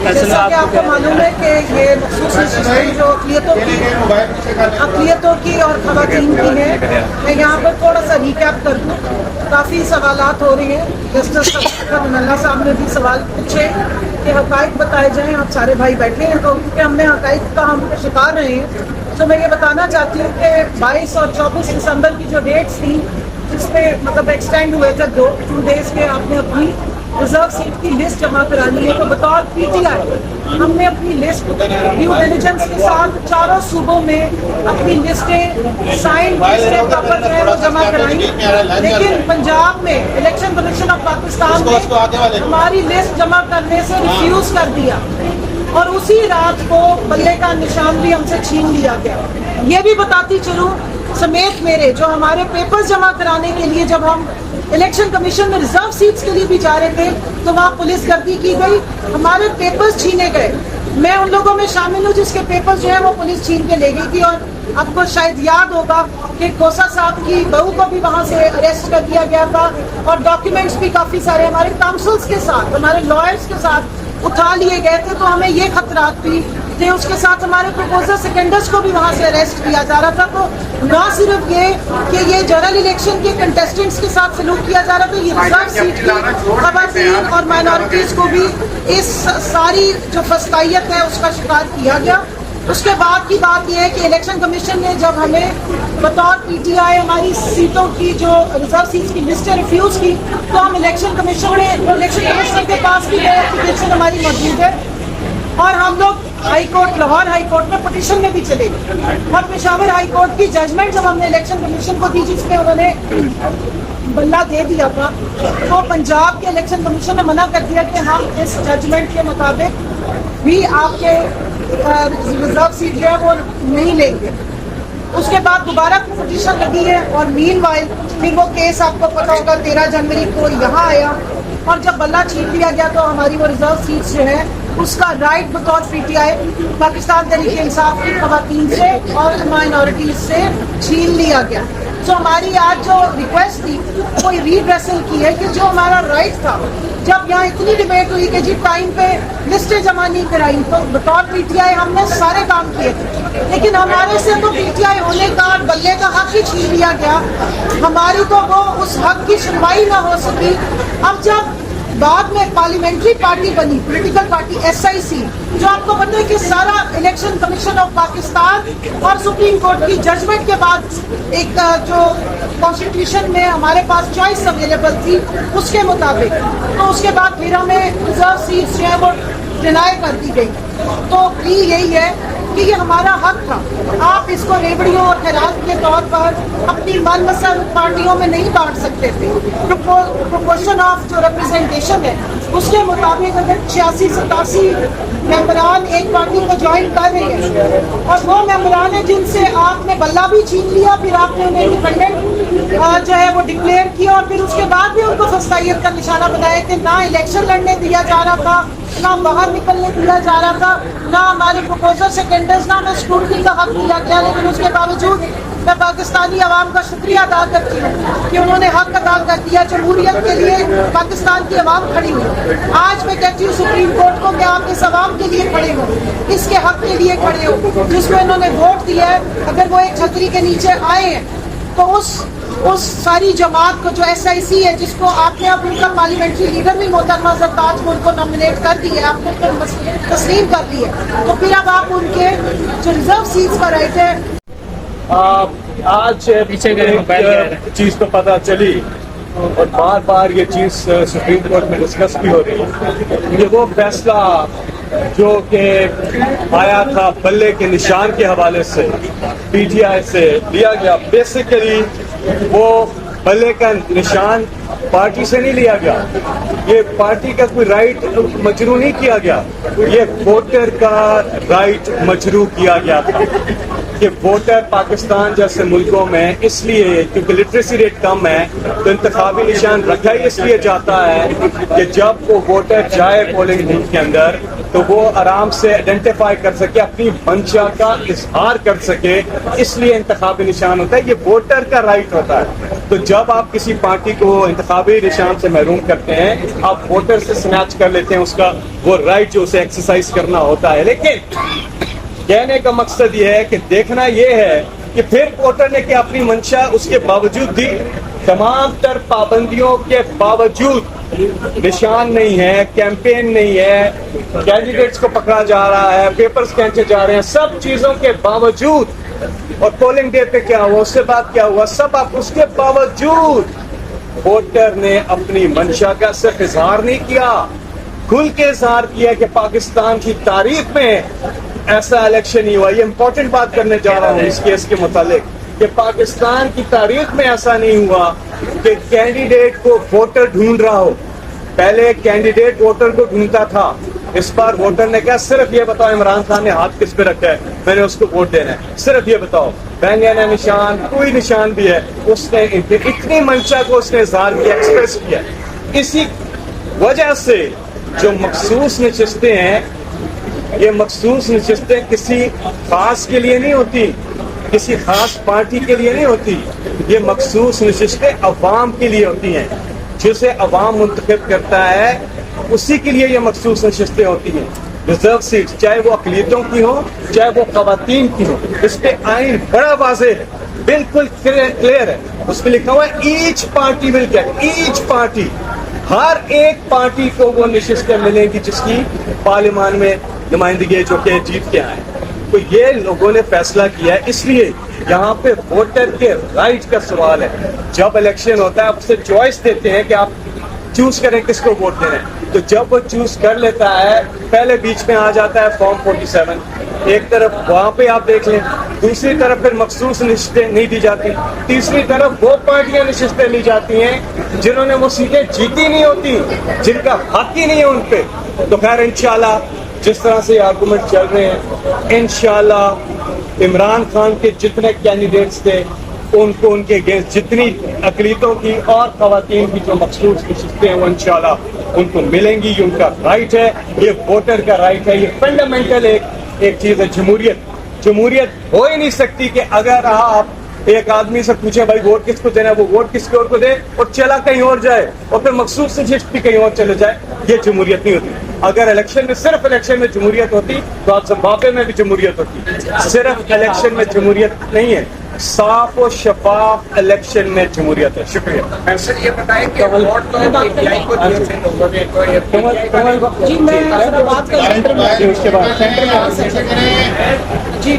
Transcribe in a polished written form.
जैसा कि आपको मालूम है कि ये मखसूस नशिस्तें जो अक़लियतों की और ख़वातीन की है, मैं यहाँ पर थोड़ा सा रिकैप कर दूँ। काफ़ी सवालात हो रहे हैं, जस्टिस नल्ला साहब ने भी सवाल पूछे कि हक़ाइक़ बताए जाएँ। आप सारे भाई बैठे हैं तो क्योंकि हमने हक़ाइक़ का हम शिकार रहे हैं, तो मैं ये बताना चाहती हूँ कि 22 और 24 दिसंबर की जो डेट्स थी, जिसमें मतलब एक्सटेंड हुए थे 2 डेज़ के, आपने अपनी रिजर्व सीट की लिस्ट जमा करानी है। तो बतौर पीटीआई हमने अपनी लिस्ट ड्यू डिलिजेंस के साथ चारों सूबों में अपनी लिस्टें साइन लिस्टें प्रॉपर जो है वो जमा कराई, लेकिन पंजाब में इलेक्शन कमीशन ऑफ पाकिस्तान ने हमारी लिस्ट जमा करने से रिफ्यूज़ कर दिया और उसी रात को बल्ले का निशान भी हमसे छीन लिया गया। ये भी बताती चलूँ समेत मेरे जो हमारे पेपर्स जमा कराने के लिए जब हम इलेक्शन कमीशन में रिजर्व सीट्स के लिए भी जा रहे थे तो वहाँ पुलिस गर्दी की गई, हमारे पेपर्स छीने गए। मैं उन लोगों में शामिल हूँ जिसके पेपर्स जो है वो पुलिस छीन के ले गई थी। और आपको शायद याद होगा कि खोसा साहब की बहू को भी वहाँ से अरेस्ट कर दिया गया था और डॉक्यूमेंट्स भी काफ़ी सारे हमारे काउंसिल्स के साथ, हमारे लॉयर्स के साथ उठा लिए गए थे। तो हमें ये खतरात भी थे, उसके साथ हमारे प्रपोजर सेकेंडर्स को भी वहाँ से अरेस्ट किया जा रहा था। तो ना सिर्फ ये कि ये जनरल इलेक्शन के कंटेस्टेंट्स के साथ सलूक किया जा रहा था, ये रिजर्व सीट की ख़वातीन और माइनॉरिटीज़ को भी इस सारी जो फस्तायत है उसका शिकार किया गया। उसके बाद की बात यह है कि इलेक्शन कमीशन ने जब हमें बतौर पीटीआई हमारी सीटों की जो रिजर्व सीट्स की लिस्टें रिफ्यूज़ की, तो हम इलेक्शन कमीशनर के पास भी गए, एप्लीकेशन हमारी मौजूद है और हम लोग high court, Lahore high court में पिटीशन में भी चले गए और पेशावर हाई कोर्ट की जजमेंट जब हमने इलेक्शन कमीशन को दी जिसमें उन्होंने बल्ला दे दिया था, तो पंजाब के इलेक्शन कमीशन ने मना कर दिया कि हम इस जजमेंट के मुताबिक भी आपके रिजर्व सीट जो है वो नहीं लेंगे। उसके बाद दोबारा पिटीशन लगी है और मीनवाइल फिर वो केस आपको पता होगा 13 जनवरी को यहाँ आया और जब बल्ला छीन लिया गया तो हमारी वो रिजर्व सीट्स जो है उसका राइट बतौर पीटीआई पाकिस्तान तहरीक इंसाफ की ख़वातीन से और माइनॉरिटीज़ से छीन लिया गया। तो हमारी आज जो रिक्वेस्ट थी वो रीड्रेसल की है कि जो हमारा राइट था, जब यहाँ इतनी डिबेट हुई कि जी टाइम पे लिस्टें जमा नहीं कराई, तो बतौर पीटीआई हमने सारे काम किए थे, लेकिन हमारे से तो पीटीआई होने का बल्ले का हक ही छीन लिया गया, हमारी तो वो उस हक की सुनवाई ना हो सकी। अब जब बाद में पार्लियामेंट्री पार्टी बनी, पॉलिटिकल पार्टी SIC, जो आपको पता है कि सारा इलेक्शन कमीशन ऑफ पाकिस्तान और सुप्रीम कोर्ट की जजमेंट के बाद एक जो कॉन्स्टिट्यूशन में हमारे पास चॉइस अवेलेबल थी उसके मुताबिक, तो उसके बाद फिर हमें रिजर्व सीट्स जो है वो डिनाई कर दी गई। तो यही है कि ये हमारा हक था। आप इसको रेवड़ियों और खैरात के तौर पर अपनी मनपसंद पार्टियों में नहीं बांट सकते थे। प्रोपोर्शन ऑफ जो रिप्रेजेंटेशन है उसके मुताबिक अगर 86-87 मेंबरान एक पार्टी को ज्वाइन कर रहे हैं और वो मेंबरान है जिनसे आपने बल्ला भी छीन लिया, फिर आपने उन्हें इंडिपेंडेंट जो है वो डिक्लेयर किया और फिर उसके बाद भी उनको फस्तायत का निशाना बनाया कि ना इलेक्शन लड़ने दिया जा रहा था, ना बाहर निकलने दिया जा रहा था, ना हमारे प्रपोजर सेकेंडर्स, ना हमें स्क्रूटनी का हक दिया गया। लेकिन उसके बावजूद मैं पाकिस्तानी अवाम का शुक्रिया अदा करती हूँ कि उन्होंने हक अदा कर दिया। जमहूरियत के लिए पाकिस्तान की अवाम खड़ी हुई। आज मैं कहती हूँ सुप्रीम कोर्ट को कि आप इस अवाम के लिए खड़े हो, इसके हक के लिए खड़े हो जिसमें उन्होंने वोट दिया है। अगर वो एक छतरी के नीचे आए हैं तो उस सारी जमात को जो SIC है, जिसको आपने अब उनका पार्लियामेंट्री लीडर भी मोहतरमा ज़रदारी को नॉमिनेट कर दिए, आपने तस्लीम कर दी है, तो फिर अब आप उनके जो रिजर्व सीट्स का राइट है। आज पीछे चीज़ तो पता चली और बार बार ये चीज़ सुप्रीम कोर्ट में डिस्कस भी हो रही है। ये वो फैसला जो कि आया था बल्ले के निशान के हवाले से PTI से लिया गया, बेसिकली वो बल्ले का निशान पार्टी से नहीं लिया गया, ये पार्टी का कोई राइट मजरू नहीं किया गया, ये वोटर का राइट मजरू किया गया था कि वोटर पाकिस्तान जैसे मुल्कों में इसलिए क्योंकि लिटरेसी रेट कम है तो इंतखाबी निशान रखा ही इसलिए जाता है कि जब वो वोटर जाए पोलिंग बूथ के अंदर تو وہ آرام سے آئیڈینٹیفائی کر سکے, اپنی منشا کا اظہار کر سکے. اس لیے انتخابی نشان ہوتا ہے, یہ ووٹر کا رائٹ ہوتا ہے. تو جب آپ کسی پارٹی کو انتخابی نشان سے محروم کرتے ہیں, آپ ووٹر سے سنیچ کر لیتے ہیں اس کا وہ رائٹ جو اسے ایکسرسائز کرنا ہوتا ہے. لیکن کہنے کا مقصد یہ ہے کہ دیکھنا یہ ہے کہ پھر ووٹر نے کہ اپنی منشا اس کے باوجود دی, تمام تر پابندیوں کے باوجود نشان نہیں ہے, کیمپین نہیں ہے, کینڈیڈیٹس کو پکڑا جا رہا ہے, پیپرز کھینچے جا رہے ہیں, سب چیزوں کے باوجود, اور پولنگ ڈے پہ کیا ہوا, اس سے بعد کیا ہوا, سب آپ اس کے باوجود ووٹر نے اپنی منشا کا صرف اظہار نہیں کیا, کھل کے اظہار کیا کہ پاکستان کی تاریخ میں ایسا الیکشن نہیں ہوا. یہ امپورٹنٹ بات کرنے جا رہا ہوں اس کیس کے متعلق کہ پاکستان کی تاریخ میں ایسا نہیں ہوا کہ کینڈیڈیٹ کو ووٹر ڈھونڈ رہا ہو. پہلے کینڈیڈیٹ ووٹر کو ڈھونڈتا تھا, اس بار ووٹر نے کہا صرف یہ بتاؤ عمران خان نے ہاتھ کس پہ رکھا ہے, میں نے اس کو ووٹ دینا ہے, صرف یہ بتاؤ. بینگانا نشان, کوئی نشان بھی ہے, اس نے اتنی منشا کو اس نے اظہار کیا, ایکسپریس کیا. اسی وجہ سے جو مخصوص نشستیں ہیں, یہ مخصوص نشستیں کسی خاص کے لیے نہیں ہوتی, کسی خاص پارٹی کے لیے نہیں ہوتی, یہ مخصوص نشستیں عوام کے لیے ہوتی ہیں. جسے عوام منتخب کرتا ہے اسی کے لیے یہ مخصوص نشستیں ہوتی ہیں. ریزرو سیٹ, چاہے وہ اقلیتوں کی ہو چاہے وہ خواتین کی ہو, اس پہ آئین بڑا واضح ہے, بالکل کلیئر ہے. اس پہ لکھا ہوا ہے each party will get, each party, ہر ایک پارٹی کو وہ نشستیں ملیں گی جس کی پارلیمان میں نمائندگی جو کہ جیت کے آئے. تو یہ لوگوں نے فیصلہ کیا ہے. اس لیے یہاں پہ ووٹر کے رائٹ کا سوال ہے. جب الیکشن ہوتا ہے آپ اسے چوائس دیتے ہیں کہ آپ چوز کریں کس کو ووٹ دینا ہے, تو جب وہ چوز کر لیتا ہے پہلے بیچ میں آ جاتا ہے فارم 47, ایک طرف وہاں پہ آپ دیکھ لیں, دوسری طرف پھر مخصوص نشستیں نہیں دی جاتی, تیسری طرف وہ پارٹیاں نشستیں لی جاتی ہیں جنہوں نے وہ سیٹیں جیتی نہیں ہوتی, جن کا حق ہی نہیں ہے ان پہ. تو خیر انشاءاللہ جس طرح سے آرگومنٹ چل رہے ہیں, انشاءاللہ عمران خان کے جتنے کینڈیڈیٹس تھے ان کو ان کے اگینسٹ جتنی اقلیتوں کی اور خواتین کی جو مخصوص نشستیں ہیں وہ انشاءاللہ ان کو ملیں گی. یہ ان کا رائٹ ہے, یہ ووٹر کا رائٹ ہے, یہ فنڈامنٹل ایک چیز ہے. جمہوریت ہو ہی نہیں سکتی کہ اگر آپ ایک آدمی سے پوچھے بھائی ووٹ کس کو دینا ہے, وہ ووٹ کس کو اور کو دے اور چلا کہیں اور جائے اور پھر مخصوص نشست بھی کہیں اور چلے جائے. یہ جمہوریت نہیں ہوتی. اگر الیکشن میں صرف الیکشن میں جمہوریت ہوتی تو آج زمبابوے میں بھی جمہوریت ہوتی. صرف الیکشن میں جمہوریت نہیں ہے, صاف و شفاف الیکشن میں جمہوریت ہے. شکریہ. سر یہ بتائیں کہ ووٹ تو PTI کو دیے تھے لوگوں نے, تو جی میں بات کر رہی ہوں. اس کے بعد جی